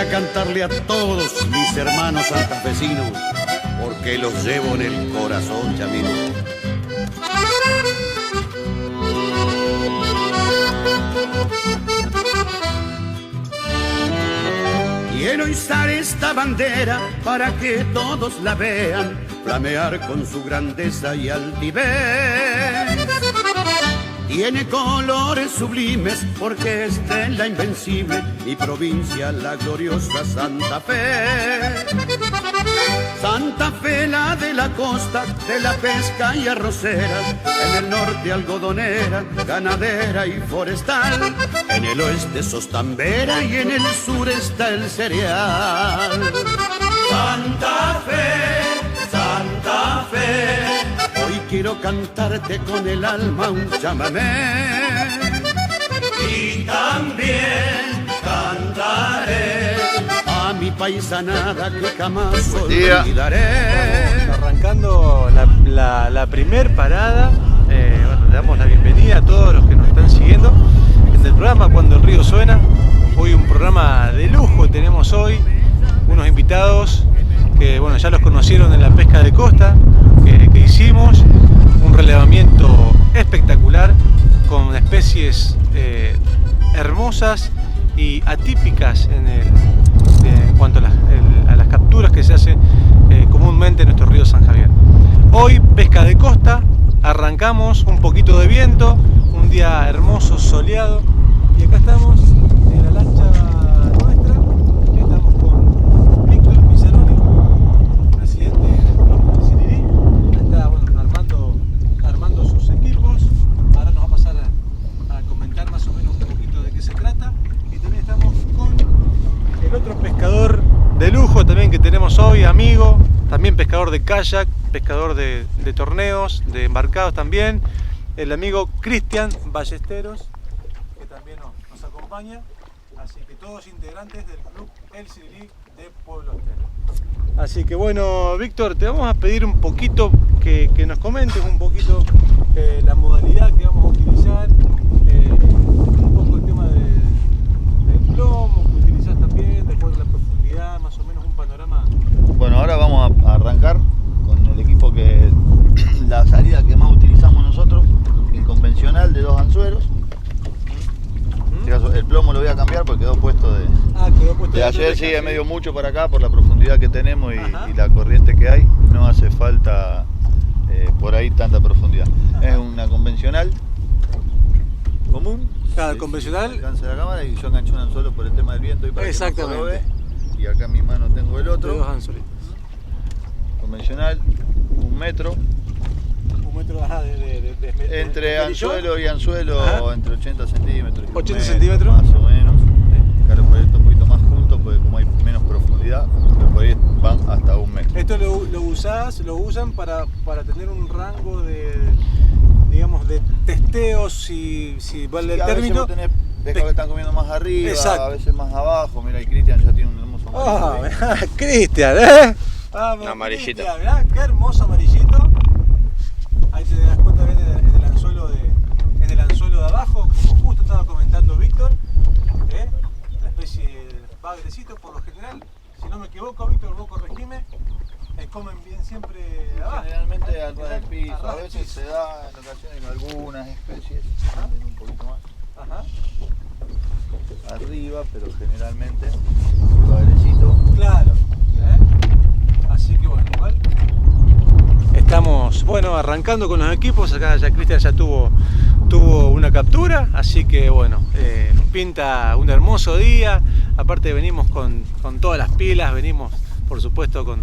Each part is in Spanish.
a cantarle a todos mis hermanos santafesinos, porque los llevo en el corazón, chamino. Quiero izar esta bandera para que todos la vean, flamear con su grandeza y altivez. Tiene colores sublimes porque es de la invencible mi provincia, la gloriosa Santa Fe. Santa Fe, la de la costa, de la pesca y arrocera, en el norte algodonera, ganadera y forestal, en el oeste sostambera y en el sur está el cereal. Santa Fe, Santa Fe, hoy quiero cantarte con el alma un chamamé, y también cantaré a mi paisanada que jamás olvidaré. Estamos arrancando la primer parada. Bueno, le damos la bienvenida a todos los que nos están siguiendo en el programa Cuando el Río Suena. Hoy un programa de lujo tenemos hoy, unos invitados que bueno, ya los conocieron en la pesca de costa que hicimos, un relevamiento espectacular con especies hermosas y atípicas en cuanto a las capturas que se hacen comúnmente en nuestro río San Javier. Hoy pesca de costa, arrancamos un poquito de viento, un día hermoso, soleado, y acá estamos en la lancha nuestra. Estamos con Víctor Pizzaroni, presidente del Club del Sirirí. Está bueno, armando sus equipos. Ahora nos va a pasar a comentar más o menos un poquito de qué se trata. Y también estamos con el otro pescador de lujo también que tenemos hoy, amigo, también pescador de kayak, pescador de torneos, de embarcados también, el amigo Cristian Ballesteros, que también nos acompaña, así que todos integrantes del Club El Sirirí de Pueblo Ostero. Así que bueno, Víctor, te vamos a pedir un poquito que nos comentes un poquito la modalidad que vamos a utilizar, un poco el tema del plomo que utilizás también, después de la profundidad, más o menos un panorama. Bueno, ahora vamos a arrancar con el equipo la salida que más utilizamos nosotros, el convencional de 2 anzuelos. El plomo lo voy a cambiar porque quedó puesto de ayer, sí, es medio mucho para acá por la profundidad que tenemos y la corriente que hay, no hace falta por ahí tanta profundidad. Ajá. Es una convencional común. Cada convencional. Alcance la cámara y yo enganché un anzuelo por el tema del viento y para exactamente. Que no lo ve. Y acá en mi mano tengo el otro. De 2 anzuelitos. Convencional, 1 metro. 1 metro entre anzuelo y anzuelo, entre 80 centímetros. 80 centímetros. Más o menos. Claro, por esto un poquito más juntos, porque como hay menos profundidad, pero por ahí van hasta 1 metro. Esto lo usan para tener un rango de, digamos, de testeos, si vale el término. Pescas que están comiendo más arriba, exacto. A veces más abajo. Mira, y Cristian ya tiene un hermoso amarillito. Cristian, un amarillito. Mirá, qué hermoso amarillito. Ahí te das cuenta bien en el anzuelo de abajo, como justo estaba comentando Víctor, la especie de bagrecito por lo general, si no me equivoco, Víctor, vos corregime, comen bien siempre abajo. Generalmente al ras del piso, a veces se da en ocasiones en algunas especies, un poquito más. Ajá. Arriba, pero generalmente el bagrecito. Claro. Así que bueno, igual. Estamos arrancando con los equipos. Acá ya Cristian ya tuvo una captura, así que bueno, pinta un hermoso día. Aparte venimos con todas las pilas, venimos por supuesto con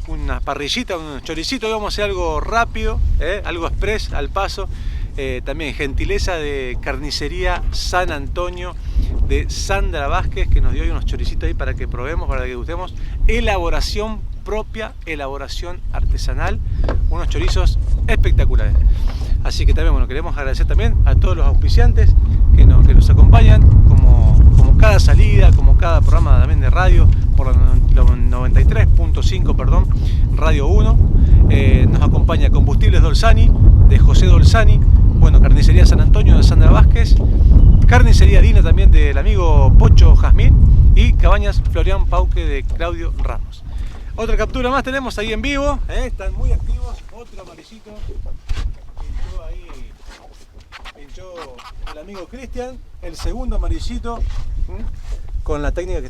una parrillita, un choricito. Vamos a hacer algo rápido, algo express al paso. También gentileza de Carnicería San Antonio de Sandra Vázquez, que nos dio unos choricitos ahí para que probemos, para que gustemos. Elaboración propia, elaboración artesanal, unos chorizos espectaculares. Así que también queremos agradecer también a todos los auspiciantes que nos acompañan, como cada salida, como cada programa también de radio, por la 93.5, Radio 1. Nos acompaña Combustibles Dolzani, de José Dolzani, Carnicería San Antonio de Sandra Vázquez, Carnicería Dina también del amigo Pocho Jazmín y Cabañas Florian Pauque de Claudio Ramos. Otra captura más tenemos ahí en vivo, están muy activos, otro amarillito, pinchó el amigo Cristian, el segundo amarillito, con la técnica que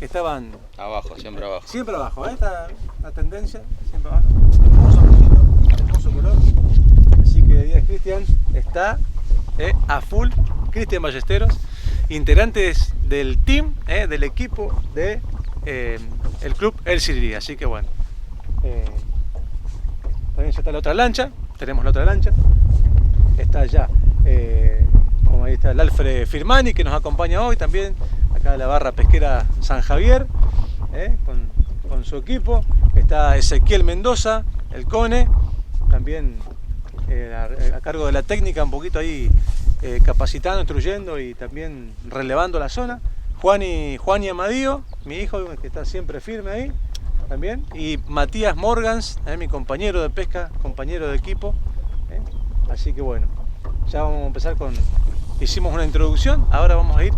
estaban abajo, siempre abajo. Siempre abajo, está la tendencia, siempre abajo. Hermoso amarillito, hermoso color. Así que Díaz Cristian está a full. Cristian Ballesteros, integrantes del team, del equipo de el club El Sirirí. Así que bueno, también ya está la otra lancha, tenemos la otra lancha. Está ya, como ahí está el Alfred Firmani que nos acompaña hoy también, acá de la barra pesquera San Javier, con su equipo. Está Ezequiel Mendoza, el Cone, también a cargo de la técnica, un poquito ahí capacitando, instruyendo y también relevando la zona. Juan y Amadío, mi hijo, que está siempre firme ahí también. Y Matías Morgans, mi compañero de pesca, compañero de equipo. Así que bueno, ya vamos a empezar hicimos una introducción, ahora vamos a ir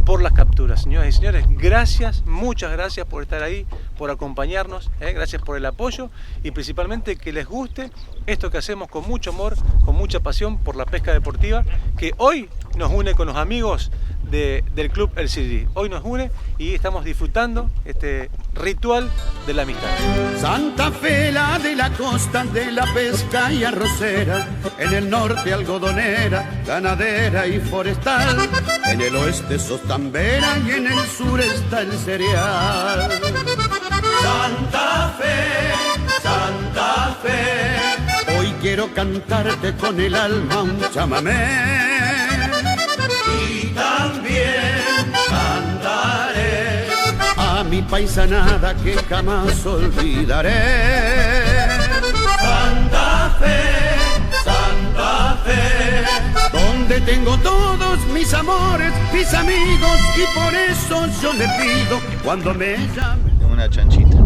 por las capturas. Señoras y señores, gracias, muchas gracias por estar ahí, por acompañarnos, gracias por el apoyo y principalmente que les guste esto que hacemos con mucho amor, con mucha pasión por la pesca deportiva, que hoy nos une con los amigos del Club El Sirirí. Hoy nos une y estamos disfrutando este ritual de la amistad. Santa Fe, la de la costa de la pesca y arrocera, en el norte algodonera, ganadera y forestal, en el oeste sostambera y en el sur está el cereal. Santa Fe, hoy quiero cantarte con el alma un chamamé. Y también cantaré a mi paisanada que jamás olvidaré. Santa Fe, donde tengo todos mis amores, mis amigos, y por eso yo le pido cuando me llame. Tengo una chanchita.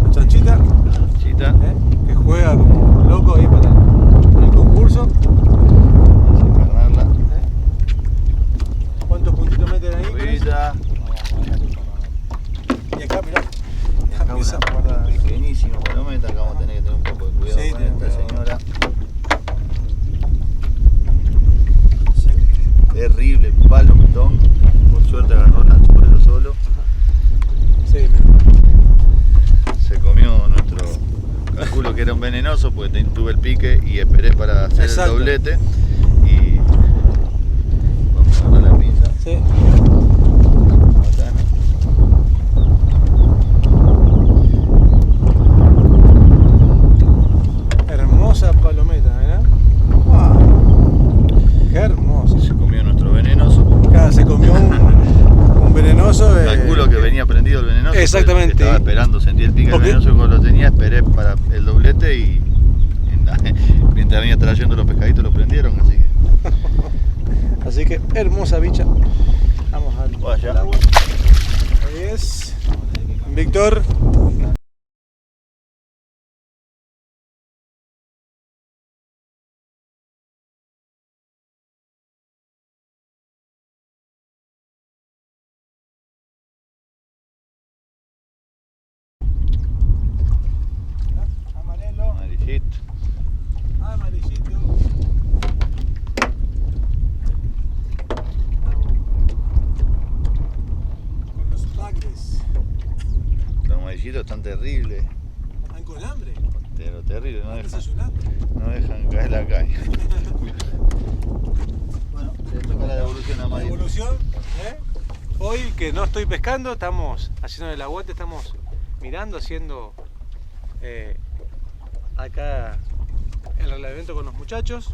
La chanchita. Que juega como loco ahí para el concurso. ¿Cuántos puntitos meten ahí? Y acá, mirá. Acá una pequeñísima palometa, acá vamos a tener que tener un poco de cuidado con esta señora. Terrible palometón, por suerte agarró la sobre solo. Sí, se comió nuestro, calculo que era un venenoso porque tuve el pique y esperé para hacer el doblete. Y vamos a agarrar la pinza. Sí. Hermosa palometa, ¿verdad? ¡Wow! ¡Qué hermoso! Se comió nuestro venenoso. Claro, se comió un venenoso. Calculo que venía prendido el venenoso. Exactamente. Estaba esperando, sentí el pique del venenoso y cuando lo tenía esperé para el doblete y mientras venía trayendo los pescaditos lo prendieron, así que. Así que hermosa bicha. Vamos al agua. Ahí es. Víctor. Amarillito. Con los bagres. Los amarillitos están terribles. Están con hambre. Pero terrible, no dejan caer la caña. Bueno, se toca la devolución amarilla. La devolución, Hoy que no estoy pescando, estamos haciendo el aguante, estamos mirando, haciendo acá el relevamiento con los muchachos.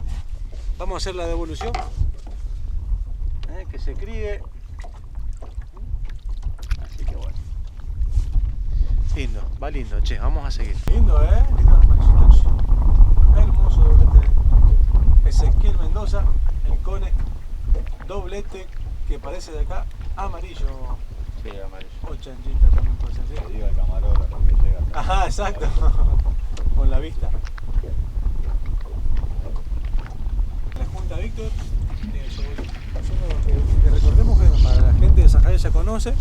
Vamos a hacer la devolución, que se críe. Así que bueno, lindo, va lindo, che, vamos a seguir. Lindo, lindo amarillitos. Hermoso doblete. Ezequiel Mendoza, el Cone, doblete que parece de acá amarillo. Sí, amarillo. O chanchita también puede ser, ¿sí? Que diga el camarógrafo que llega. Ajá, exacto. Con la vista. La junta Víctor, mayoría ya conoce.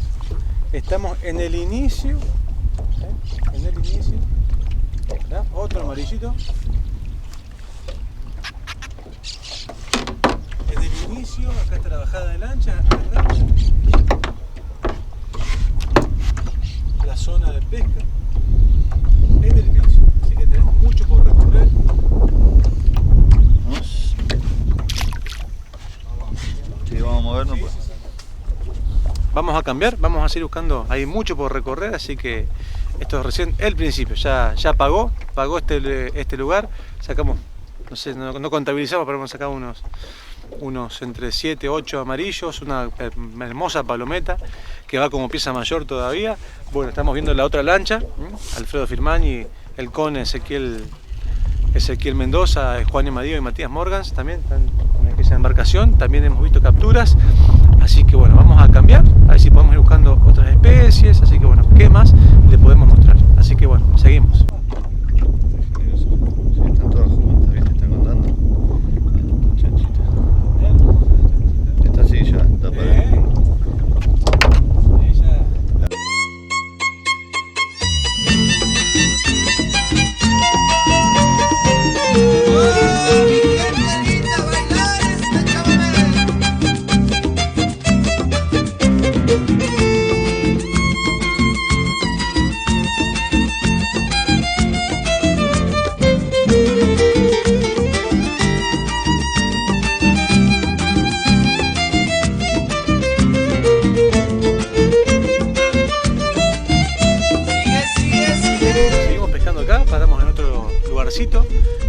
Estamos en el inicio. En el inicio. ¿Está? Otro amarillito. En el inicio, acá está la bajada de lancha. La zona de pesca. En el inicio. Así que tenemos mucho por recorrer. Sí, vamos a movernos. Sí, sí, sí. Vamos a cambiar, vamos a seguir buscando, hay mucho por recorrer, así que esto es recién el principio, ya pagó este lugar, sacamos, no sé, no contabilizamos, pero hemos sacado unos entre 7, 8 amarillos, una hermosa palometa que va como pieza mayor todavía. Bueno, estamos viendo la otra lancha, Alfredo Firmani, el con Ezequiel Mendoza, Juan Emadío y Matías Morgans también están en aquella embarcación. También hemos visto capturas, así que bueno, vamos a cambiar, a ver si podemos ir buscando otras especies, así que bueno, ¿qué más le podemos mostrar? Así que bueno, seguimos. Sí, están todas juntas, ¿viste? Están contando. Chanchita. Esta sí ya, está para...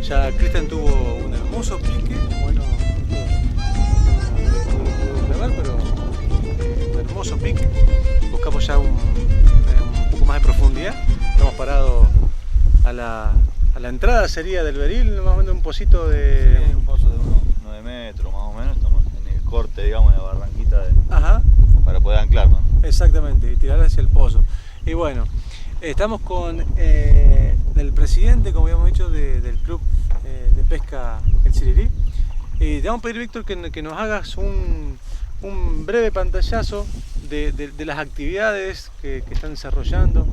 Ya Cristian tuvo un hermoso pique, bueno, no pude grabar, pero un hermoso pique. Buscamos ya un poco más de profundidad. Estamos parados a la entrada, sería del beril, más o menos un pocito de... Sí, un pozo de unos 9 metros más o menos, estamos en el corte, digamos, en la barranquita para poder anclar, ¿no? Exactamente, y tirar hacia el pozo. Y bueno, estamos con el presidente, como habíamos dicho, del club de pesca El Sirirí. Y te vamos a pedir, Víctor, que nos hagas un breve pantallazo de las actividades que están desarrollando,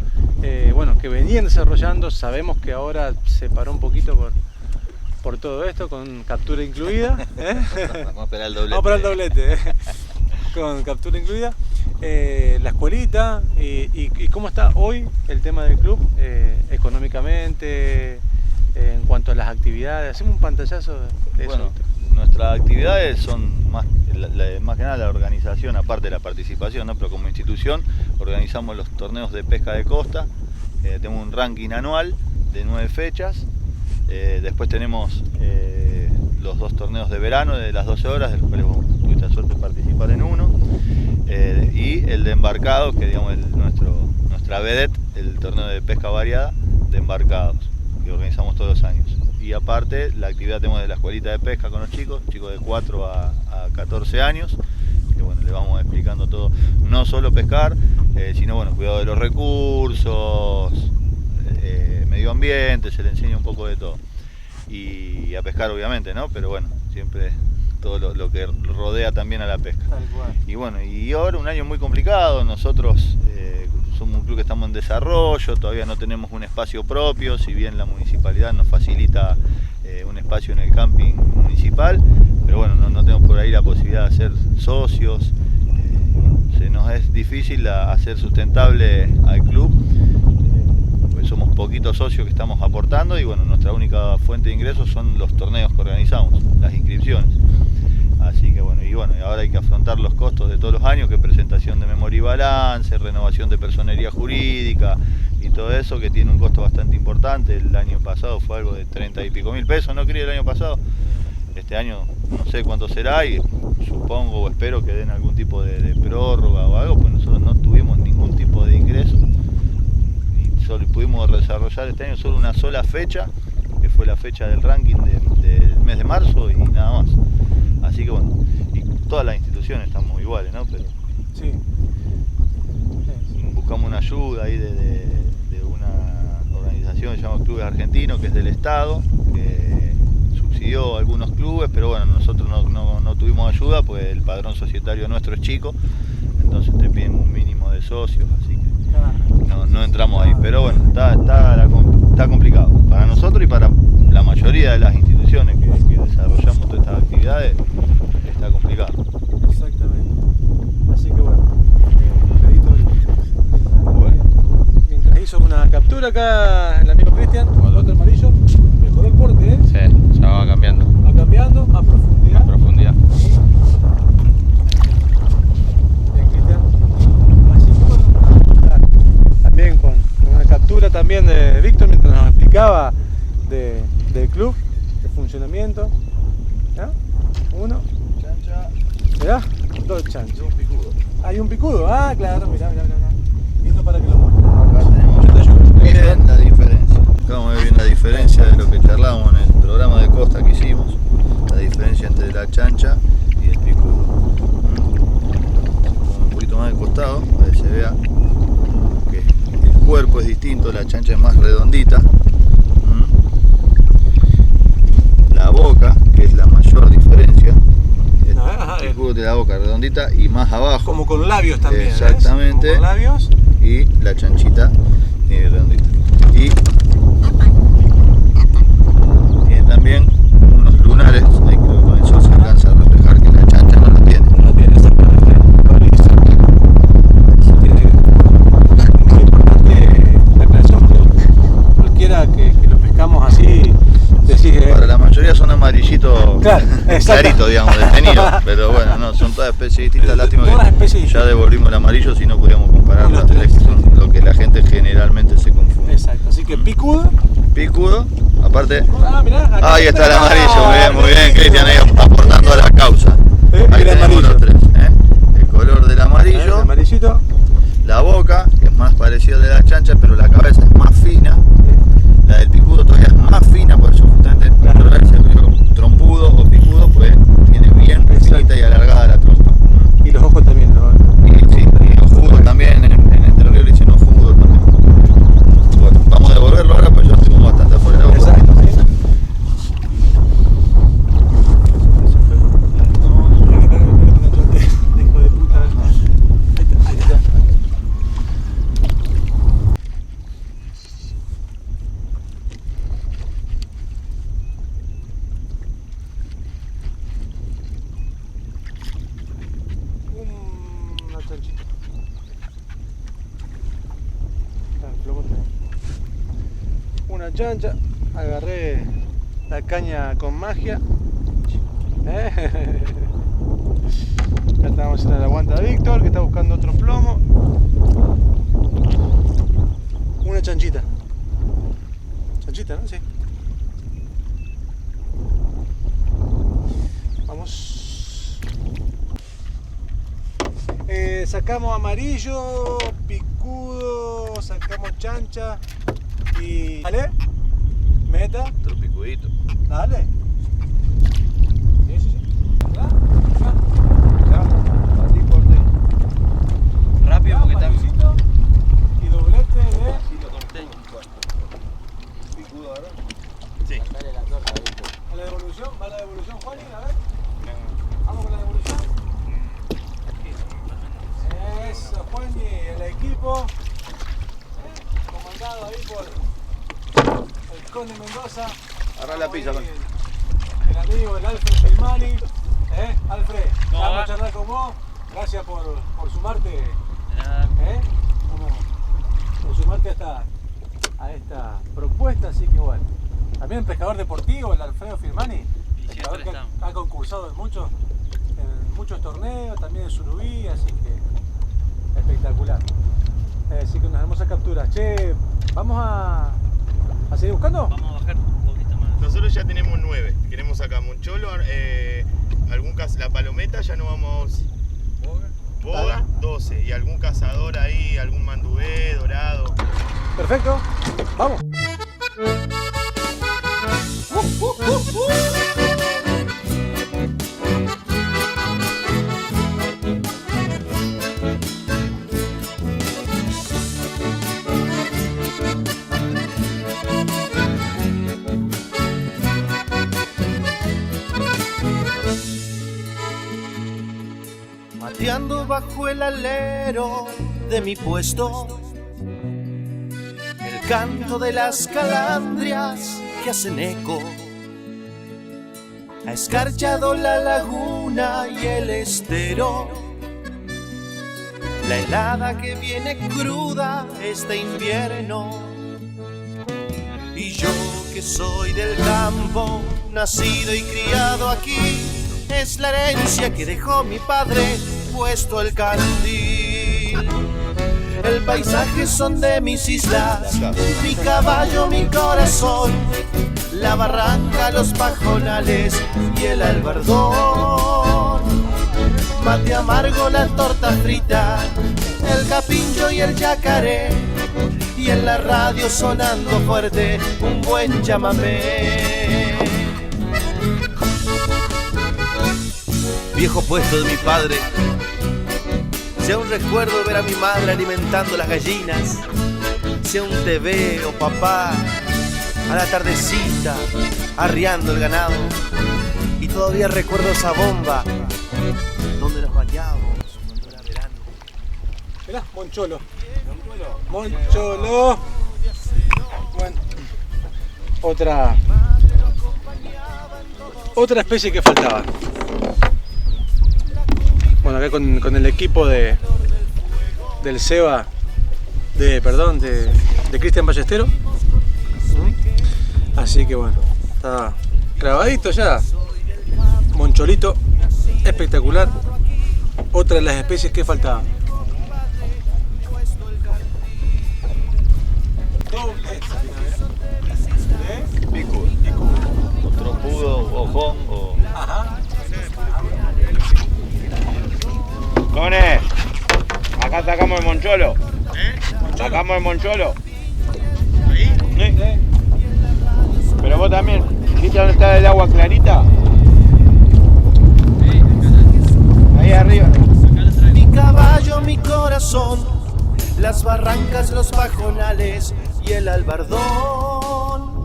bueno, que venían desarrollando. Sabemos que ahora se paró un poquito por todo esto, con captura incluida. Vamos a esperar el doblete. Vamos a esperar el doblete, con captura incluida. La escuelita y cómo está hoy el tema del club económicamente, en cuanto a las actividades. Hacemos un pantallazo de bueno, eso. Nuestras actividades son más que nada la organización, aparte de la participación, ¿no? Pero como institución organizamos los torneos de pesca de costa. Tenemos un ranking anual de 9 fechas. Después tenemos los 2 torneos de verano de las 12 horas, de los cuales tuviste la suerte de participar en uno. Y el de embarcados, que digamos nuestra vedette, el torneo de pesca variada de embarcados, que organizamos todos los años. Y aparte, la actividad tenemos de la escuelita de pesca con los chicos de 4 a 14 años, que bueno, le vamos explicando todo, no solo pescar, sino bueno, cuidado de los recursos, medio ambiente, se le enseña un poco de todo. Y a pescar obviamente, ¿no? Pero bueno, siempre todo lo que rodea también a la pesca. Y bueno, y ahora un año muy complicado. Nosotros somos un club que estamos en desarrollo, todavía no tenemos un espacio propio, si bien la municipalidad nos facilita un espacio en el camping municipal, pero bueno, no tenemos por ahí la posibilidad de ser socios. Se nos es difícil hacer sustentable al club, pues somos poquitos socios que estamos aportando y bueno, nuestra única fuente de ingresos son los torneos que organizamos, las inscripciones. Así que bueno, y ahora hay que afrontar los costos de todos los años, que presentación de memoria y balance, renovación de personería jurídica y todo eso, que tiene un costo bastante importante. El año pasado fue algo de 30 y pico mil pesos, ¿no, quería el año pasado? Este año no sé cuánto será y supongo o espero que den algún tipo de prórroga o algo, pues nosotros no tuvimos ningún tipo de ingreso y solo pudimos desarrollar este año solo una sola fecha, que fue la fecha del ranking del mes de marzo y nada más. Así que bueno, y todas las instituciones estamos iguales, ¿no? Pero sí. Buscamos una ayuda ahí de una organización que se llama Clubes Argentinos, que es del Estado, que subsidió algunos clubes, pero bueno, nosotros no tuvimos ayuda, pues el padrón societario nuestro es chico, entonces te piden un mínimo de socios, así que no entramos ahí. Pero bueno, está complicado para nosotros y para la mayoría de las instituciones que desarrollamos todas estas actividades, está complicado. Exactamente. Así que bueno, mientras hizo una captura acá el amigo Cristian, el otro amarillo, mejoró el porte, ¿eh? Sí, ya va cambiando. Va cambiando a profundidad. A profundidad. Bien, Cristian. Así que bueno, también con una captura también de Víctor mientras nos explicaba del club, de funcionamiento. ¿Ya? Uno. Chancha. Mirá, dos chanchas. Y un picudo. Hay un picudo, claro, mirá. Lindo para que lo muestre. Acá tenemos bien la diferencia. Acá vamos a ver bien la diferencia de lo que charlábamos en el programa de Costa que hicimos. La diferencia entre la chancha y el picudo. Un poquito más de costado para que se vea que el cuerpo es distinto, la chancha es más redondita. La boca, que es la mayor diferencia. El picudo tiene la boca redondita y más abajo. Como con labios también. Exactamente. Como con labios. Y la chanchita tiene redondita. Y tiene también unos lunares, ahí creo que con el sol se alcanza a reflejar que la chancha no lo tiene. No tiene exactamente. Tiene muy importante la creación. Cualquiera que lo pescamos así, decís que. Para la mayoría son amarillitos, Claro, claritos, digamos, detenidos. Pero bueno, no, son todas especies distintas. Lástima Todas que especies ya distintas. devolvimos el amarillo si no podíamos comparar Y los las tres, tres. que son lo que la gente generalmente se confunde. Exacto, así que picudo. Picudo, aparte. Mirá, acá Ahí está el está. amarillo, muy bien, Cristian, ahí aportando a la causa. Ahí el tenemos amarillo. los tres. El color del El amarillo, amarillito. la boca, que es más parecida a la de la chancha, pero la cabeza es más fina. La del picudo todavía es más fina, por eso justamente ese río trompudo o picudo, pues tiene bien finita y alargada la trompa. Y los ojos también, ¿no? Y los judos también, en Entre Ríos le dicen los judos también. Bueno, vamos a devolverlo ahora, pues ya estuvimos bastante afuera de la boca. Exacto, sí. Hijo de puta. Ahí está. Una chanchita. Una chancha, agarré la caña con magia. Ya estamos haciendo la aguanta de Víctor, que está buscando otro plomo. Una chanchita. Chanchita, ¿no? Sí. Vamos. Sacamos amarillo, picudo, sacamos chancha y... ¿Dale? Meta. Otro picudito. Dale. Sí. Ya. Batí por ti. Rápido porque está Patricito y doblete de... Picudo, ¿verdad? Sí. ¿A la devolución? ¿Va la devolución, Juanín? A ver. Vamos con la devolución. Eso, Juaní, el equipo. Comandado ahí por el Conde Mendoza. Agarrá la pizza, Ahí el amigo, el Alfred Filmani. Alfred, ¿Cómo vamos va? a charlar con vos. Gracias por sumarte. Por sumarte a esta propuesta, así que bueno. También pescador deportivo, el Alfredo Firmani, pescador que ha concursado en muchos torneos, también en Surubí, así que espectacular. Así que unas hermosas capturas. Che, ¿vamos a seguir buscando? Vamos a bajar un poquito más. Nosotros ya tenemos 9, queremos sacar Moncholo, la palometa, ya no vamos... Boga, 12, y algún cazador ahí, algún mandubé, dorado. Perfecto, vamos. mateando bajo el alero de mi puesto. El canto de las calandrias que hacen eco ha escarchado la laguna y el estero. La helada que viene cruda este invierno. Y yo que soy del campo, nacido y criado aquí, es la herencia que dejó mi padre puesto el candil. El paisaje son de mis islas, mi caballo, mi corazón, la barranca, los pajonales y el albardón. Mate amargo, la torta frita, el capincho y el yacaré, y en la radio sonando fuerte un buen chamamé. Viejo puesto de mi padre, sea un recuerdo ver a mi madre alimentando las gallinas, sea un TV o papá a la tardecita arriando el ganado, y todavía recuerdo esa bomba donde nos bañábamos cuando era verano. Mirá, Moncholo. Moncholo. Bueno, otra especie que faltaba. Bueno, acá con el equipo del Seba, de Cristian Ballestero. Así que bueno, está grabadito ya. Moncholito, espectacular. Otra de las especies que faltaba. Pico, o trompudo, ojón, o... Ajá. Cone, acá sacamos el moncholo. Sacamos el moncholo. ¿Ahí? Sí. Pero vos también, ¿viste dónde está el agua clarita? Ahí arriba. Mi caballo, mi corazón, las barrancas, los pajonales y el albardón.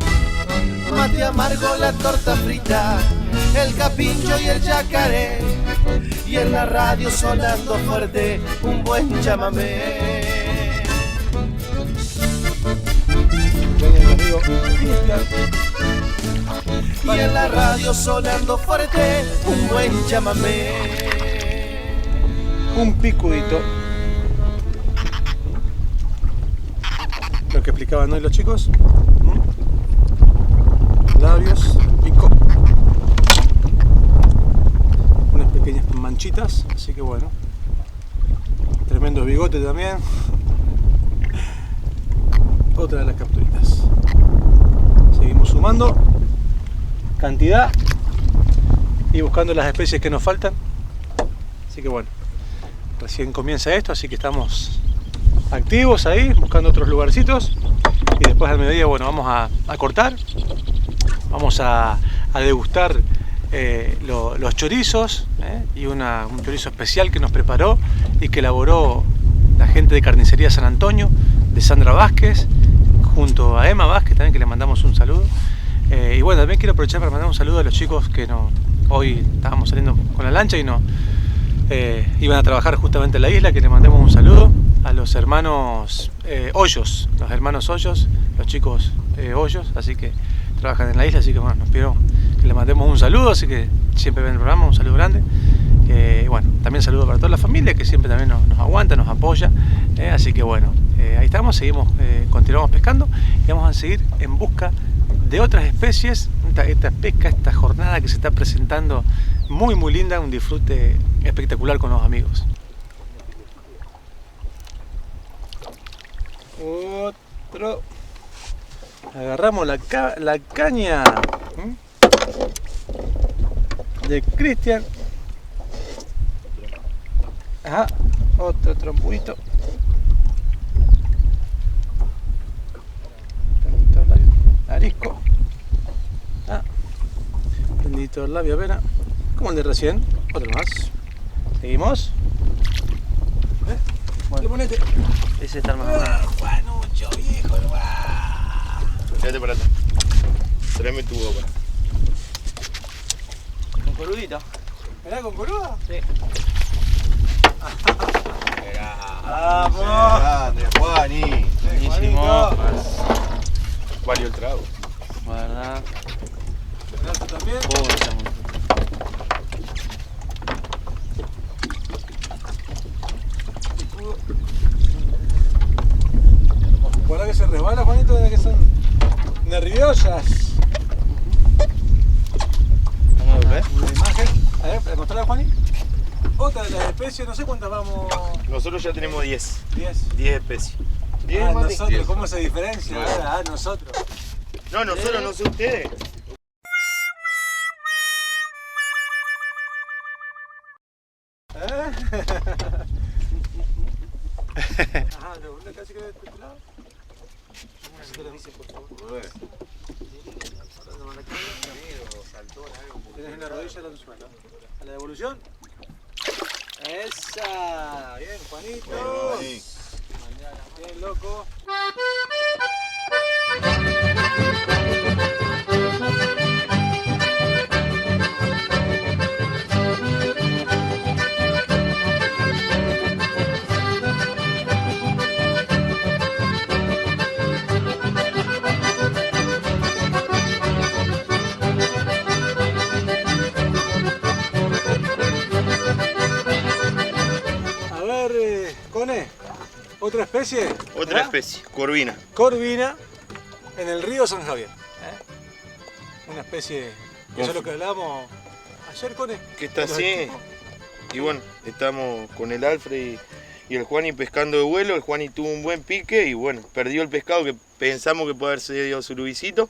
Mate amargo, la torta frita, el capincho y el yacaré, y en la radio sonando fuerte un buen chamamé. Y en la radio sonando fuerte un buen chamamé. Un picudito. Lo que explicaban hoy los chicos. Labios, pico. Unas pequeñas manchitas, así que bueno. Tremendo bigote también. Otra de las capturitas. Seguimos sumando cantidad y buscando las especies que nos faltan. Así que bueno, recién comienza esto, así que estamos activos ahí, buscando otros lugarcitos. Y después al mediodía, bueno, vamos a cortar. Vamos a degustar los chorizos y un chorizo especial que nos preparó y que elaboró la gente de Carnicería San Antonio, de Sandra Vázquez, junto a Emma Vázquez también, que le mandamos un saludo. Y bueno, también quiero aprovechar para mandar un saludo a los chicos que hoy estábamos saliendo con la lancha y iban a trabajar justamente en la isla, que les mandemos un saludo a los hermanos Hoyos, los chicos Hoyos, así que trabajan en la isla, así que bueno, nos pidieron que les mandemos un saludo, así que siempre ven el programa, un saludo grande. Bueno, también saludo para toda la familia que siempre también nos aguanta, nos apoya, así que bueno, ahí estamos, seguimos, continuamos pescando y vamos a seguir en busca de otras especies. Esta pesca, esta jornada que se está presentando muy linda, un disfrute espectacular con los amigos. Otro. Agarramos la caña de Cristian. Ajá, otro trompudito. Arisco. Bendito el labio, pena. Como el de recién. Otro más. Seguimos. Bueno. Ponete. Ese está más bueno, mucho viejo, Quédate para atrás. Tráeme tu boca. con coludito. ¿Era con coluda? Sí. ¡Vamos! Grande, Juani. Buenísimo. Valió el trago. ¿Verdad? ¿Tú también? ¿Por que se resbala, Juanito? ¿De que son nerviosas? Vamos a ver. Una imagen. A ver, mostrarla, Juani. Otra de las especies, no sé cuántas vamos. Nosotros ya tenemos 10. 10. 10 especies. Ah, nosotros, ¿cómo se diferencia? Ah, nosotros. No, nosotros, no sé ustedes. Ajá, casi que de este lado. Tienes en la rodilla el suelo. A la devolución. Esa. Bien, Juanito. Bien, loco. A ver, Cone, ¿otra especie? Otra especie, corvina. Corvina en el río San Javier. Una especie, eso es lo que hablábamos ayer, Cone. Que está así. Y bueno, estamos con el Alfred y el Juani pescando de vuelo. El Juani tuvo un buen pique y bueno, perdió el pescado que pensamos que puede haber sido surubicito,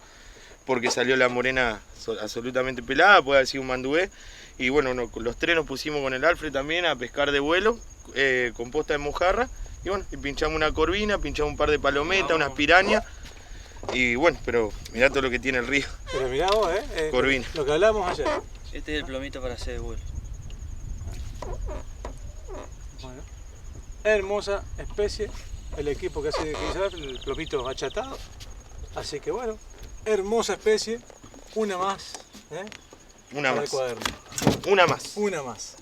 porque salió la morena absolutamente pelada, puede haber sido un mandubé. Y bueno, los tres nos pusimos con el Alfred también a pescar de vuelo, con posta de mojarra. Y bueno, y pinchamos una corvina, pinchamos un par de palometas, unas pirañas. Y bueno, pero mirá todo lo que tiene el río. Pero mirá vos, Corvina. Lo que hablábamos ayer. Este es el plomito para hacer de vuelo. Bueno, hermosa especie. El equipo que hizo el plomito achatado. Así que bueno, hermosa especie. Una más. Una para más. el cuaderno. Una más. Una más.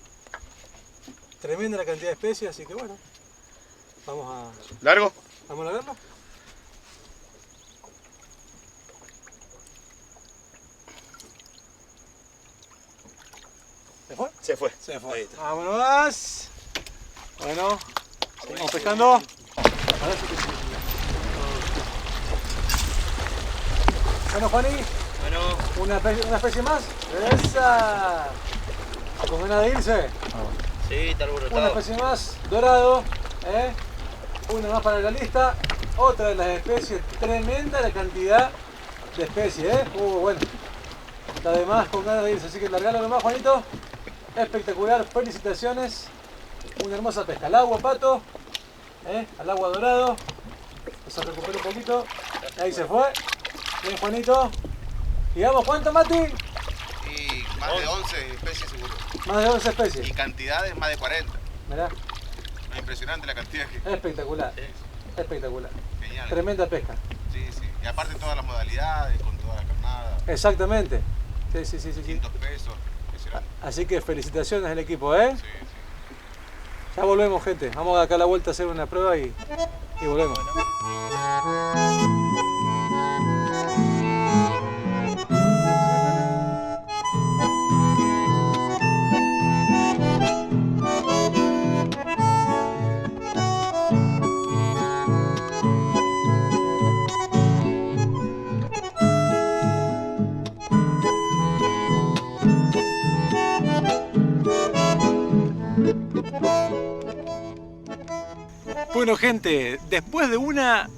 Tremenda la cantidad de especies, así que bueno. Vamos ¿Largo? a verlo. ¿Se fue? Se fue. Se fue. Ahí está. Vámonos. Bueno, seguimos pescando. Bueno, Juani, Bueno, una especie más. Esa. ¿Con ganas de irse? sí, está Una alborotado. especie más, dorado. Una más para la lista. Otra de las especies, tremenda la cantidad de especies. Bueno. Está de más con ganas de irse, así que largalo nomás, Juanito. Espectacular, felicitaciones. Una hermosa pesca. Al agua, Pato. Al agua dorado. Se recupera un poquito. Ahí se fue. Bien, Juanito. ¿Y vamos cuánto, Mati? Y más de 11 especies seguro. Más de 11 especies. Y cantidades más de 40. Mirá, Es impresionante la cantidad que... espectacular. Espectacular. Genial. Tremenda pesca. Sí, sí. Y aparte todas las modalidades, con toda la carnada. Exactamente. Sí. 500 pesos. Impresionante. Así que felicitaciones al equipo, Sí, sí. Ya volvemos, gente. Vamos acá a la vuelta a hacer una prueba y volvemos. Bueno, gente, después de una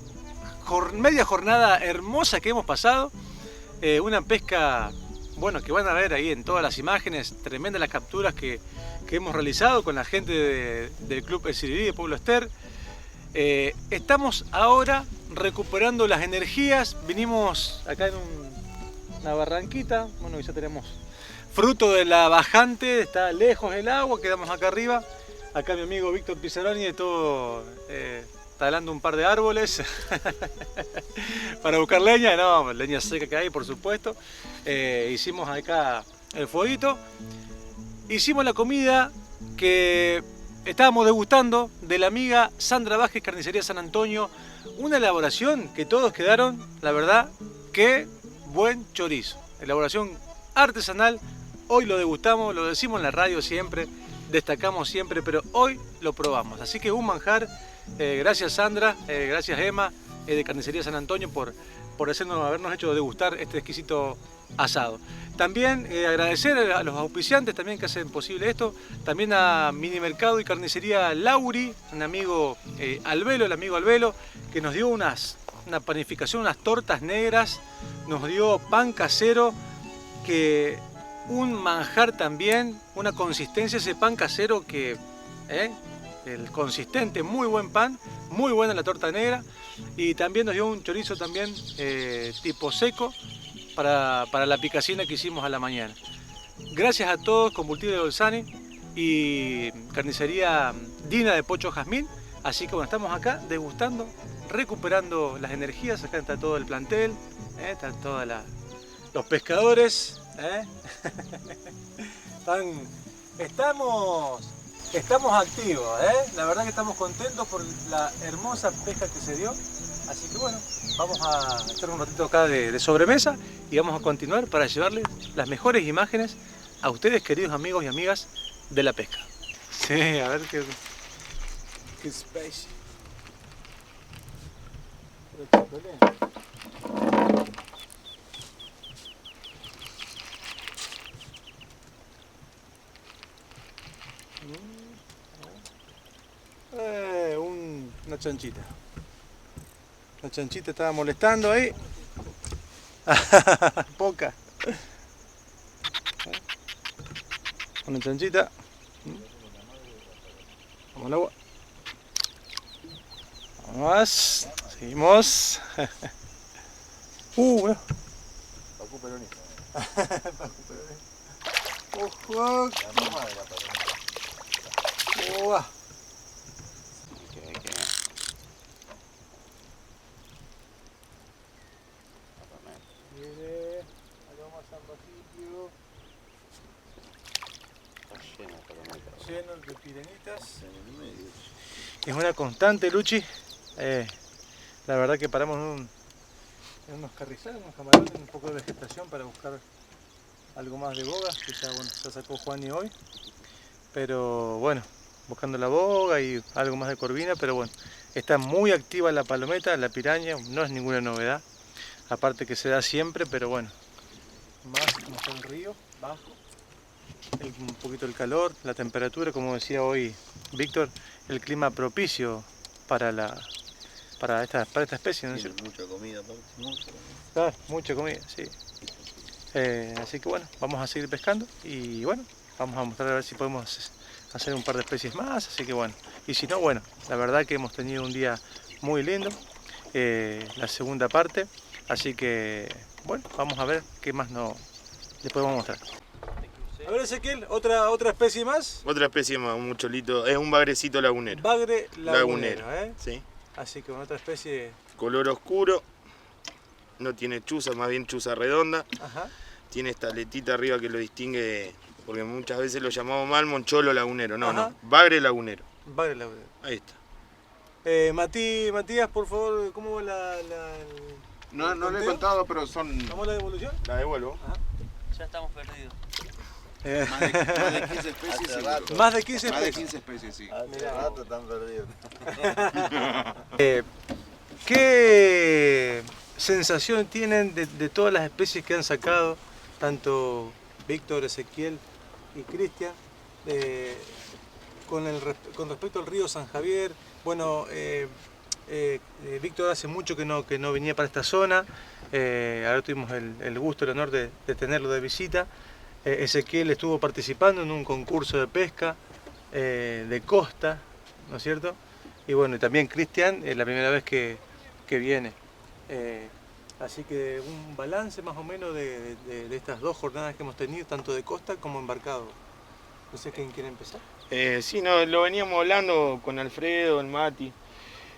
media jornada hermosa que hemos pasado, una pesca, bueno, que van a ver ahí en todas las imágenes, tremendas las capturas que hemos realizado con la gente del Club El Sirirí de Pueblo Ester. Estamos ahora recuperando las energías, vinimos acá en una barranquita, bueno, ya tenemos fruto de la bajante, está lejos el agua, quedamos acá arriba. Acá mi amigo Víctor Pizzaroni estuvo talando un par de árboles para buscar leña, no, leña seca que hay, por supuesto. Hicimos acá el fueguito. Hicimos la comida que estábamos degustando de la amiga Sandra Vázquez, Carnicería San Antonio, una elaboración que todos quedaron, la verdad, que buen chorizo. Elaboración artesanal, hoy lo degustamos, lo decimos en la radio siempre, destacamos siempre, pero hoy lo probamos. Así que un manjar, gracias Sandra, gracias Emma, de Carnicería San Antonio por habernos hecho degustar este exquisito asado. También agradecer a los auspiciantes también que hacen posible esto, también a Mini Mercado y Carnicería Lauri, un amigo Albelo, el amigo Albelo, que nos dio una panificación, unas tortas negras, nos dio pan casero, que un manjar también, una consistencia ese pan casero que, el consistente, muy buen pan, muy buena la torta negra, y también nos dio un chorizo también tipo seco para la picacina que hicimos a la mañana. Gracias a todos, Combustible Dolzani y Carnicería Dina de Pocho Jazmín. Así que bueno, estamos acá degustando, recuperando las energías. Acá está todo el plantel, están todos los pescadores. Estamos activos, la verdad que estamos contentos por la hermosa pesca que se dio. Así que bueno, vamos a estar un ratito acá de sobremesa y vamos a continuar para llevarles las mejores imágenes a ustedes, queridos amigos y amigas de la pesca. Sí, a ver qué especie. Una chanchita. La chanchita estaba molestando ahí. Poca. Una chanchita. Vamos al agua. Vamos. Seguimos. Bueno. Pacu peronista. Ojo. Lleno de pirenitas. Es una constante, Luchi. La verdad que paramos en unos carrizales, unos camarones, un poco de vegetación para buscar algo más de boga, que ya, bueno, ya sacó Juani hoy. Pero bueno, buscando la boga y algo más de corvina, pero bueno, está muy activa la palometa, la piraña, no es ninguna novedad. Aparte que se da siempre, pero bueno, más como está el río, bajo. Un poquito el calor, la temperatura, como decía hoy Víctor, el clima propicio para esta especie, ¿no es cierto? Mucha comida, mucha. Ah, mucha comida, sí. Así que bueno, vamos a seguir pescando y bueno, vamos a mostrar a ver si podemos hacer un par de especies más, así que bueno. Y si no, bueno, la verdad que hemos tenido un día muy lindo, la segunda parte, así que bueno, vamos a ver qué más les podemos mostrar. A ver, Ezequiel, ¿otra especie más? Otra especie más, un cholito, es un bagrecito lagunero. Bagre lagunero, Sí. Así que otra especie... Color oscuro, no tiene chuza, más bien chuza redonda. Ajá. Tiene esta aletita arriba que lo distingue, porque muchas veces lo llamamos mal moncholo lagunero. No, ajá. no, bagre lagunero. Bagre lagunero. Ahí está. Matías, por favor, ¿cómo va No le he contado, pero son... ¿Cómo la devolución? La devuelvo. Ajá. Ya estamos perdidos. Más de 15 especies. Más de 15 especies. Más de 15 especies, sí. Hace rato están perdidos. ¿Qué sensación tienen de todas las especies que han sacado, tanto Víctor, Ezequiel y Cristian, con respecto al río San Javier? Bueno, Víctor hace mucho que no venía para esta zona, ahora tuvimos el gusto, el honor de tenerlo de visita. Ezequiel estuvo participando en un concurso de pesca de costa, ¿no es cierto? Y bueno, y también Cristian, es la primera vez que viene. Así que un balance más o menos de estas dos jornadas que hemos tenido, tanto de costa como embarcado. No sé quién quiere empezar. Sí, no, lo veníamos hablando con Alfredo, el Mati,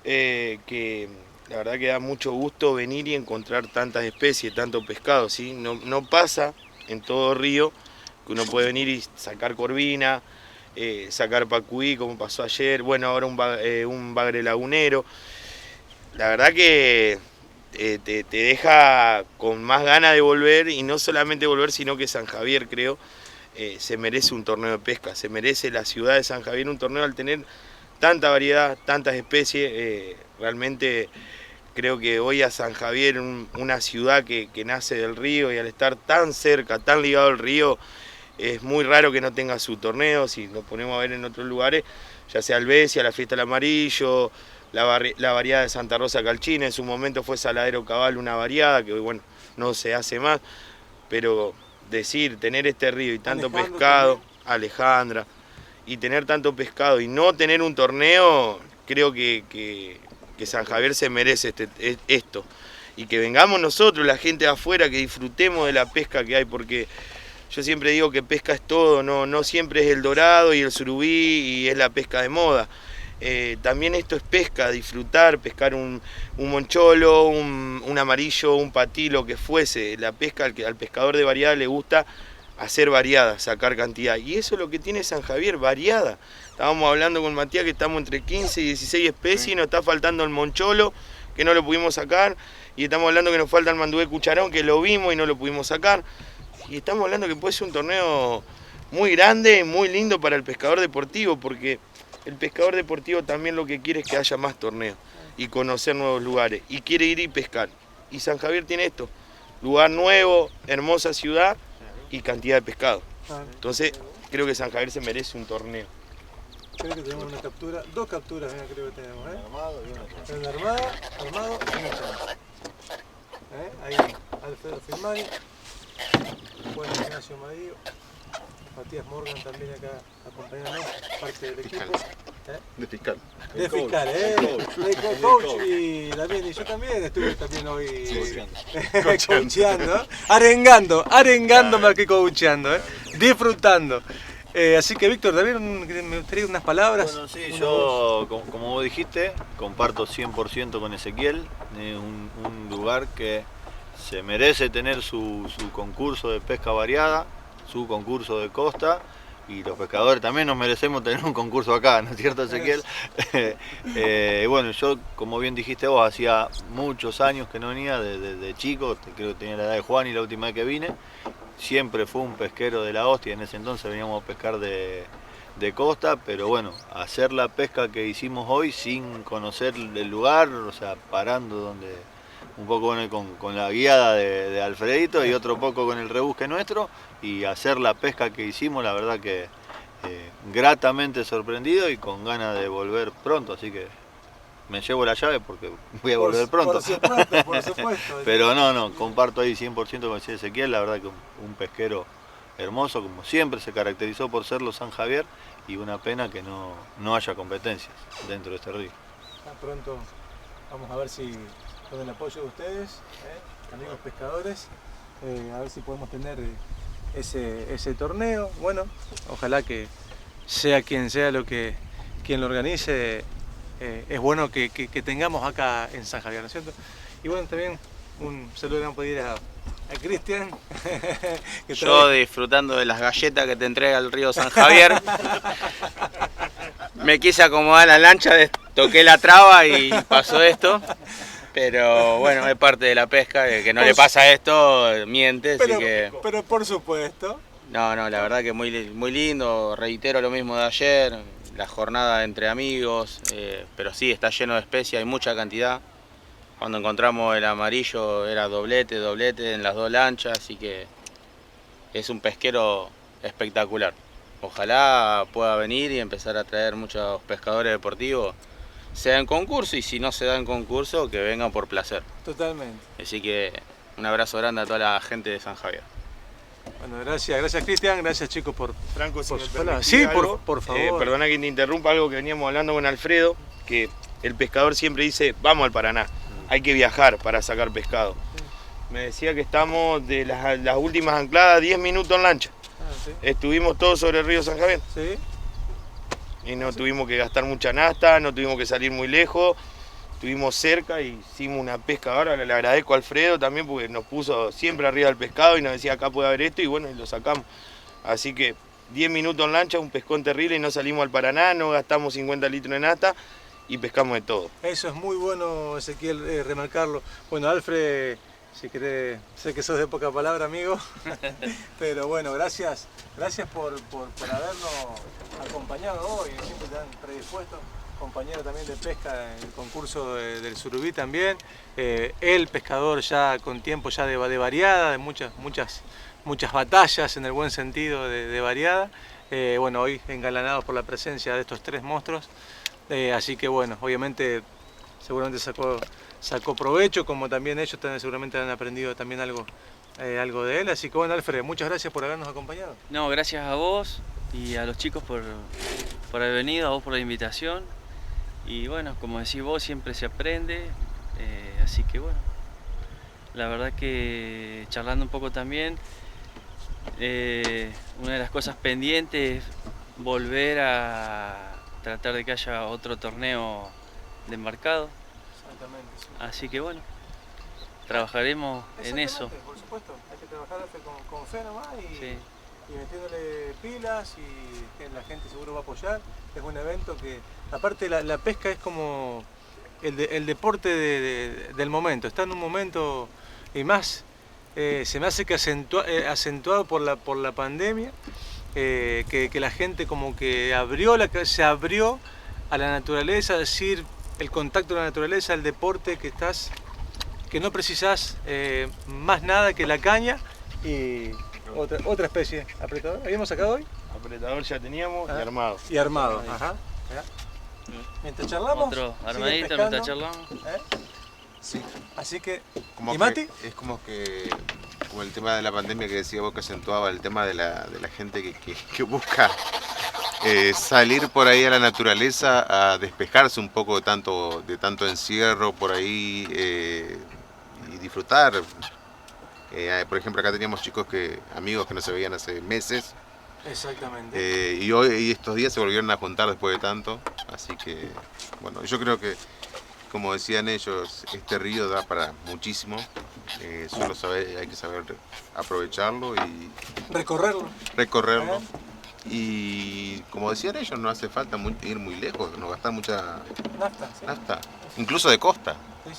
que la verdad que da mucho gusto venir y encontrar tantas especies, tanto pescado, ¿sí? No pasa en todo río que uno puede venir y sacar corvina, sacar pacuí como pasó ayer, bueno, ahora un bagre lagunero. La verdad que te deja con más ganas de volver, y no solamente volver, sino que San Javier, creo, se merece un torneo de pesca, se merece la ciudad de San Javier un torneo al tener tanta variedad, tantas especies. Realmente creo que hoy a San Javier, una ciudad que nace del río, y al estar tan cerca, tan ligado al río, es muy raro que no tenga su torneo. Si nos ponemos a ver en otros lugares, ya sea Albesia, la Fiesta del Amarillo, la variada de Santa Rosa Calchina, en su momento fue Saladero Cabal, una variada que hoy, bueno, no se hace más, pero tener este río y tanto pescado, Alejandra, y tener tanto pescado y no tener un torneo, creo que San Javier se merece esto, y que vengamos nosotros, la gente de afuera, que disfrutemos de la pesca que hay, porque yo siempre digo que pesca es todo, no siempre es el dorado y el surubí y es la pesca de moda. También esto es pesca, disfrutar, pescar un moncholo, un amarillo, un patí, lo que fuese. La pesca, al pescador de variedad le gusta hacer variada, sacar cantidad. Y eso es lo que tiene San Javier, variada. Estábamos hablando con Matías que estamos entre 15 y 16 especies, y nos está faltando el moncholo, que no lo pudimos sacar. Y estamos hablando que nos falta el mandué cucharón, que lo vimos y no lo pudimos sacar. Y estamos hablando que puede ser un torneo muy grande, muy lindo para el pescador deportivo, porque el pescador deportivo también lo que quiere es que haya más torneos y conocer nuevos lugares, y quiere ir y pescar. Y San Javier tiene esto, lugar nuevo, hermosa ciudad y cantidad de pescado. Entonces creo que San Javier se merece un torneo. Creo que tenemos una captura, 2 capturas, creo que tenemos, armado y una armado y una chance. Ahí Alfredo Firmani, Juan Ignacio Madío, Matías Morgan también acá acompañándonos, parte del equipo. De fiscal. De fiscal, de coach, y también, y yo también estuve hoy coacheando, arengando más que coacheando, disfrutando. Así que Víctor, también me gustaría unas palabras. Bueno, sí, yo, como vos dijiste, comparto 100% con Ezequiel. Es un lugar que se merece tener su concurso de pesca variada, su concurso de costa, y los pescadores también nos merecemos tener un concurso acá, ¿no es cierto, Ezequiel? Bueno, yo, como bien dijiste vos, hacía muchos años que no venía, desde chico, creo que tenía la edad de Juan y la última vez que vine. Siempre fue un pesquero de la hostia, en ese entonces veníamos a pescar de costa, pero bueno, hacer la pesca que hicimos hoy sin conocer el lugar, o sea, parando donde un poco con la guiada de Alfredito y otro poco con el rebusque nuestro, y hacer la pesca que hicimos, la verdad que gratamente sorprendido y con ganas de volver pronto, así que me llevo la llave porque voy a volver pronto. Por supuesto. Pero no, comparto ahí 100% con decía Ezequiel, la verdad que un pesquero hermoso, como siempre se caracterizó por serlo San Javier, y una pena que no haya competencias dentro de este río. Pronto vamos a ver si con el apoyo de ustedes, amigos pescadores, a ver si podemos tener ese torneo. Bueno, ojalá que sea quien sea quien lo organice, es bueno que tengamos acá en San Javier, ¿no es cierto? Y bueno, también un saludo que puede ir a Cristian. Yo disfrutando de las galletas que te entrega el río San Javier. Me quise acomodar la lancha, toqué la traba y pasó esto. Pero bueno, es parte de la pesca, que no le pasa esto, miente, así que... Pero por supuesto. No, la verdad que muy lindo, reitero lo mismo de ayer, la jornada entre amigos, pero sí, está lleno de especies, hay mucha cantidad. Cuando encontramos el amarillo era doblete en las 2 lanchas, así que es un pesquero espectacular. Ojalá pueda venir y empezar a traer muchos pescadores deportivos, sea en concurso, y si no se da en concurso, que vengan por placer. Totalmente. Así que un abrazo grande a toda la gente de San Javier. Bueno, gracias Cristian, gracias chicos por Franco, si me palabras. Sí, por favor. Perdona que te interrumpa, algo que veníamos hablando con Alfredo, que el pescador siempre dice, vamos al Paraná, hay que viajar para sacar pescado. Me decía que estamos de las últimas ancladas 10 minutos en lancha. ¿Sí? Estuvimos todos sobre el río San Javier. Sí. Y no tuvimos que gastar mucha nafta, no tuvimos que salir muy lejos, estuvimos cerca y hicimos una pesca. Ahora le agradezco a Alfredo también porque nos puso siempre arriba del pescado y nos decía acá puede haber esto, y bueno, y lo sacamos. Así que 10 minutos en lancha, un pescón terrible y no salimos al Paraná, no gastamos 50 litros de nafta y pescamos de todo. Eso es muy bueno, Ezequiel, remarcarlo. Bueno, Alfred, si querés, sé que sos de poca palabra, amigo, pero bueno, gracias por habernos acompañado hoy, siempre tan predispuesto. Compañero también de pesca en el concurso del Surubí también. El pescador ya con tiempo ya de variada, de muchas batallas en el buen sentido de variada. Bueno, hoy engalanados por la presencia de estos 3 monstruos. Así que bueno, obviamente seguramente sacó provecho, como también ellos seguramente han aprendido también algo de él. Así que bueno, Alfred, muchas gracias por habernos acompañado. No, gracias a vos y a los chicos por haber venido, a vos por la invitación. Y bueno, como decís vos, siempre se aprende, así que bueno, la verdad que charlando un poco también, una de las cosas pendientes es volver a tratar de que haya otro torneo de embarcado. Exactamente. Sí. Así que bueno, trabajaremos en eso. Por supuesto, hay que trabajar con fe nomás Sí. y metiéndole pilas y la gente seguro va a apoyar. Es un evento que, aparte la pesca es como el deporte del momento, está en un momento y más, se me hace que acentuado por la pandemia, que la gente como que se abrió a la naturaleza, es decir, el contacto con la naturaleza, el deporte que no precisás más nada que la caña y otra especie. ¿Apretador? ¿Habíamos sacado hoy? Apretador ya teníamos y armado. Y armado, ajá. Mientras charlamos. Otro armadito mientras charlamos. Sí. Así que. Como ¿Y Mati? Es como el tema de la pandemia que decía vos, que acentuaba el tema de la gente que busca salir por ahí a la naturaleza a despejarse un poco de tanto encierro por ahí y disfrutar. Por ejemplo, acá teníamos amigos que no se veían hace meses. Exactamente. Y estos días se volvieron a juntar después de tanto. Así que, bueno, yo creo que, como decían ellos, este río da para muchísimo. Hay que saber aprovecharlo y recorrerlo. Y como decían ellos, no hace falta ir muy lejos, no gastar mucha nafta, incluso de costa. Sí.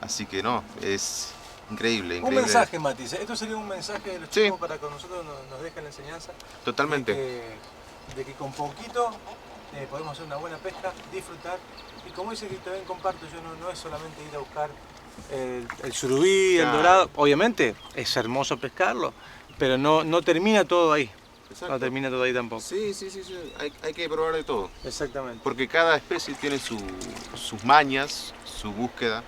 Así que no, es increíble. Un mensaje, Mati, esto sería un mensaje de los chicos para que nosotros nos dejen la enseñanza. Totalmente. De que con poquito podemos hacer una buena pesca, disfrutar. Y como dice que también comparto, yo no es solamente ir a buscar el surubí, el dorado. Obviamente es hermoso pescarlo, pero no termina todo ahí. Exacto. No termina todo ahí tampoco. Sí. Hay que probar de todo. Exactamente. Porque cada especie tiene sus mañas, su búsqueda,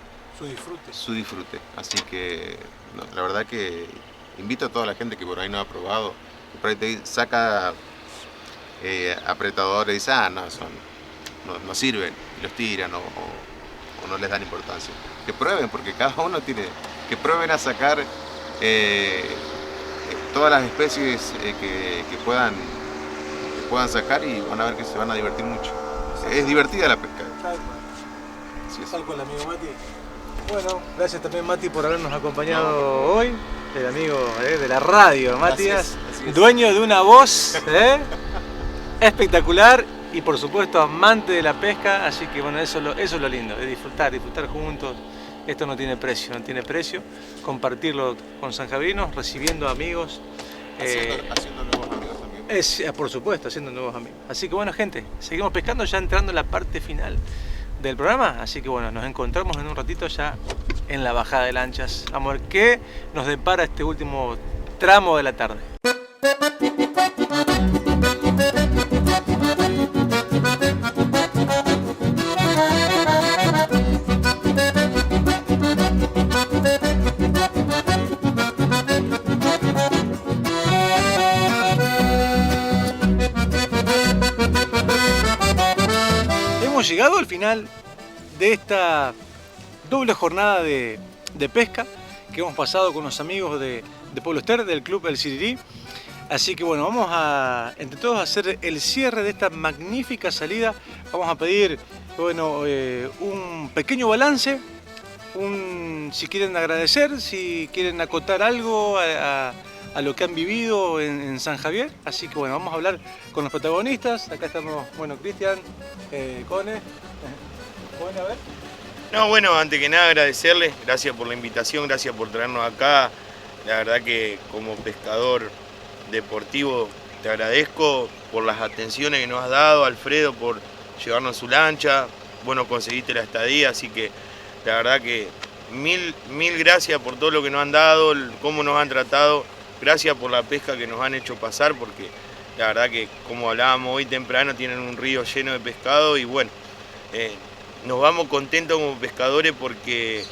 su disfrute. Así que la verdad que invito a toda la gente que por ahí no ha probado, que por ahí te saca apretadores y dice, no sirven, y los tiran o no les dan importancia. Que prueben, porque cada uno que prueben a sacar todas las especies que puedan sacar y van a ver que se van a divertir mucho. Es divertida la pesca. Tal cual, amigo Mati. Bueno, gracias también, Mati, por habernos acompañado hoy. El amigo de la radio, Matías, dueño de una voz espectacular y por supuesto amante de la pesca. Así que bueno, eso es lo lindo, de disfrutar juntos. Esto no tiene precio, compartirlo con sanjavinos, recibiendo amigos. Haciendo nuevos amigos también. Por supuesto, haciendo nuevos amigos. Así que bueno, gente, seguimos pescando ya entrando en la parte final del programa. Así que bueno, nos encontramos en un ratito ya en la bajada de lanchas. Vamos a ver qué nos depara este último tramo de la tarde. Hemos llegado al final de esta doble jornada de pesca que hemos pasado con los amigos de Pueblo Ester, del Club El Sirirí. Así que bueno, vamos a entre todos a hacer el cierre de esta magnífica salida. Vamos a pedir un pequeño balance si quieren agradecer, si quieren acotar algo a lo que han vivido en San Javier. Así que bueno, vamos a hablar con los protagonistas. Acá estamos, bueno, Cristian, Cone. Bueno, a ver. No, bueno, antes que nada agradecerles, gracias por la invitación, gracias por traernos acá. La verdad que como pescador deportivo te agradezco por las atenciones que nos has dado, Alfredo, por llevarnos su lancha. Bueno, conseguiste la estadía, así que la verdad que mil gracias por todo lo que nos han dado, cómo nos han tratado. Gracias por la pesca que nos han hecho pasar, porque la verdad que, como hablábamos hoy temprano, tienen un río lleno de pescado y bueno, nos vamos contentos como pescadores porque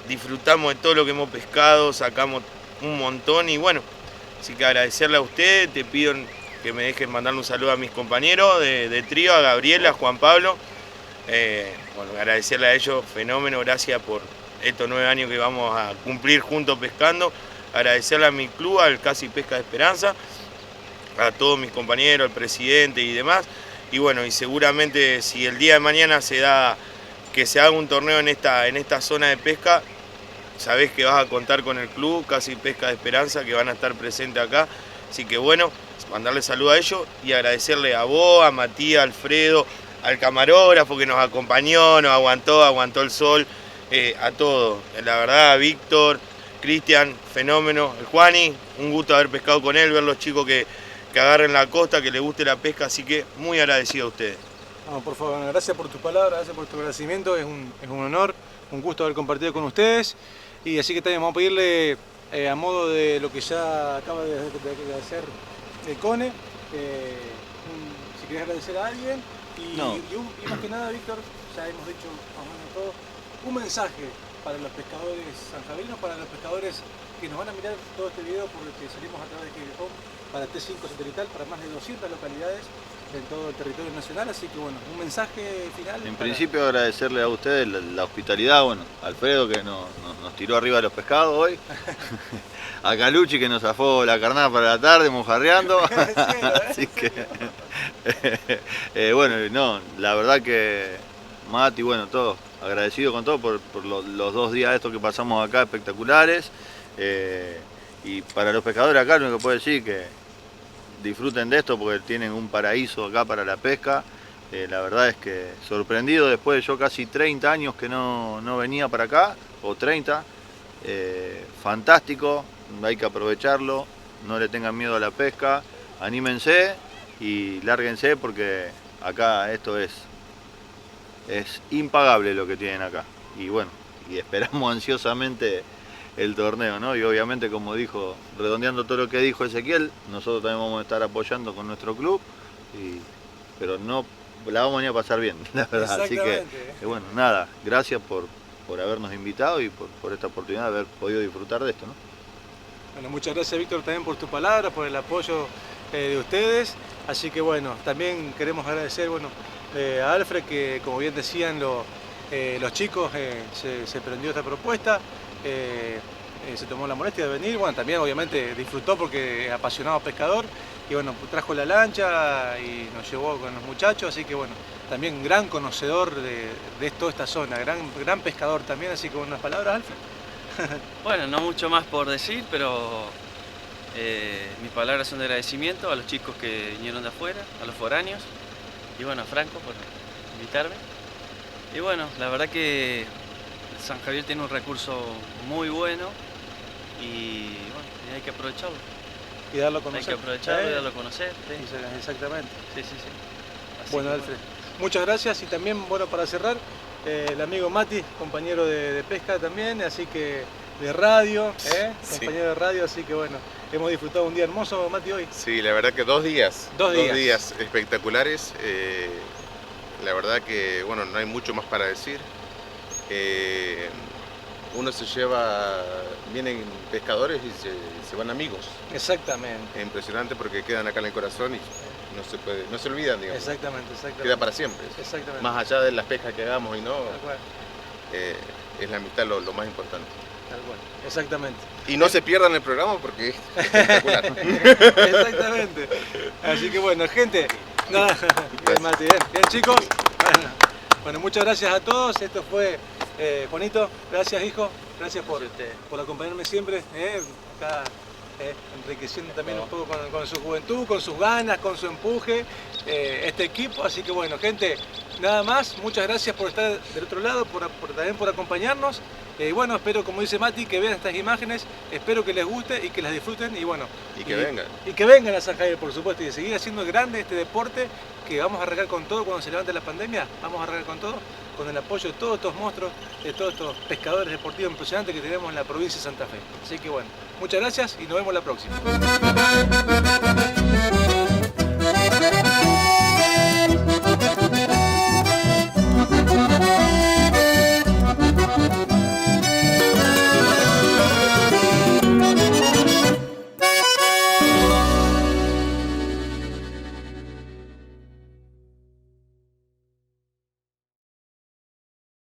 disfrutamos de todo lo que hemos pescado, sacamos un montón y bueno, así que agradecerle a ustedes, te pido que me dejen mandarle un saludo a mis compañeros de trío, a Gabriela, a Juan Pablo. Bueno, agradecerle a ellos, fenómeno, gracias por estos 9 años que vamos a cumplir juntos pescando. Agradecerle a mi club, al Casi Pesca de Esperanza, a todos mis compañeros, al presidente y demás. Y bueno, y seguramente si el día de mañana se da que se haga un torneo en esta zona de pesca, sabés que vas a contar con el club Casi Pesca de Esperanza, que van a estar presentes acá. Así que bueno, mandarle saludo a ellos y agradecerle a vos, a Matías, a Alfredo, al camarógrafo que nos acompañó, nos aguantó el sol, a todos. La verdad, a Víctor, Cristian, fenómeno, el Juani, un gusto haber pescado con él, ver los chicos que agarren la costa, que les guste la pesca, así que muy agradecido a ustedes. No, por favor, gracias por tus palabras, gracias por tu agradecimiento, es un honor, un gusto haber compartido con ustedes. Y así que también vamos a pedirle, a modo de lo que ya acaba de hacer el Cone, si querés agradecer a alguien. Y más que nada, Víctor, ya hemos dicho más o menos todo, un mensaje para los pescadores sanjavierinos, para los pescadores que nos van a mirar todo este video porque salimos a través de GiveHome para T5 satelital, para más de 200 localidades en todo el territorio nacional, así que bueno, un mensaje final. En principio agradecerle a ustedes la hospitalidad, bueno, a Alfredo que nos tiró arriba de los pescados hoy, a Caluchi que nos zafó la carnada para la tarde mojarreando, así que bueno, no, la verdad que Mati, bueno, todos, agradecido con todo por los 2 días estos que pasamos acá espectaculares, y para los pescadores acá lo único que puedo decir que disfruten de esto porque tienen un paraíso acá para la pesca. La verdad es que sorprendido después de yo casi 30 años que no venía para acá, o 30, fantástico, hay que aprovecharlo, no le tengan miedo a la pesca, anímense y lárguense porque acá esto es impagable lo que tienen acá. Y bueno, y esperamos ansiosamente el torneo, ¿no? Y obviamente, como dijo, redondeando todo lo que dijo Ezequiel, nosotros también vamos a estar apoyando con nuestro club, pero no la vamos a venir a pasar bien, la verdad. Así que bueno, nada, gracias por habernos invitado y por esta oportunidad de haber podido disfrutar de esto, ¿no? Bueno, muchas gracias, Víctor, también por tus palabras, por el apoyo de ustedes. Así que bueno, también queremos agradecer, bueno, a Alfred, que como bien decían los chicos, se prendió esta propuesta. Se tomó la molestia de venir, bueno, también obviamente disfrutó porque es apasionado pescador y bueno, trajo la lancha y nos llevó con los muchachos, así que bueno, también gran conocedor de toda esta zona, gran pescador también, así que unas palabras, Alfred. Bueno, no mucho más por decir, pero mis palabras son de agradecimiento a los chicos que vinieron de afuera, a los foráneos y bueno, a Franco por invitarme. Y bueno, la verdad que San Javier tiene un recurso muy bueno y bueno, hay que aprovecharlo. Y darlo a conocer. Hay que aprovecharlo y darlo a conocer. Sí. Exactamente. Sí. Así bueno, Alfred, muchas gracias y también, bueno, para cerrar, el amigo Mati, compañero de pesca también, así que de radio, compañero de radio, así que bueno, hemos disfrutado un día hermoso, Mati, hoy. Sí, la verdad que 2 días. 2 días espectaculares. La verdad que, bueno, no hay mucho más para decir. Uno vienen pescadores y se van amigos. Exactamente. Es impresionante porque quedan acá en el corazón y no se olvidan, digamos. Exactamente. Queda para siempre. Exactamente. Más allá de las pescas que hagamos y no, es la amistad lo más importante. Tal cual. Exactamente. Y no se pierdan el programa porque es espectacular. Exactamente. Así que bueno, gente. Bien, Mati, bien chicos. Bueno, muchas gracias a todos. Esto fue Juanito, gracias hijo, gracias por acompañarme siempre, acá enriqueciendo también un poco con su juventud, con sus ganas, con su empuje, este equipo. Así que bueno, gente, nada más, muchas gracias por estar del otro lado, también por acompañarnos. Bueno, espero, como dice Mati, que vean estas imágenes, espero que les guste y que las disfruten y bueno. Y que vengan. Y que vengan a San Javier, por supuesto, y de seguir haciendo grande este deporte, que vamos a arrancar con todo cuando se levante la pandemia, vamos a arrancar con todo, con el apoyo de todos estos monstruos, de todos estos pescadores deportivos impresionantes que tenemos en la provincia de Santa Fe. Así que bueno, muchas gracias y nos vemos la próxima.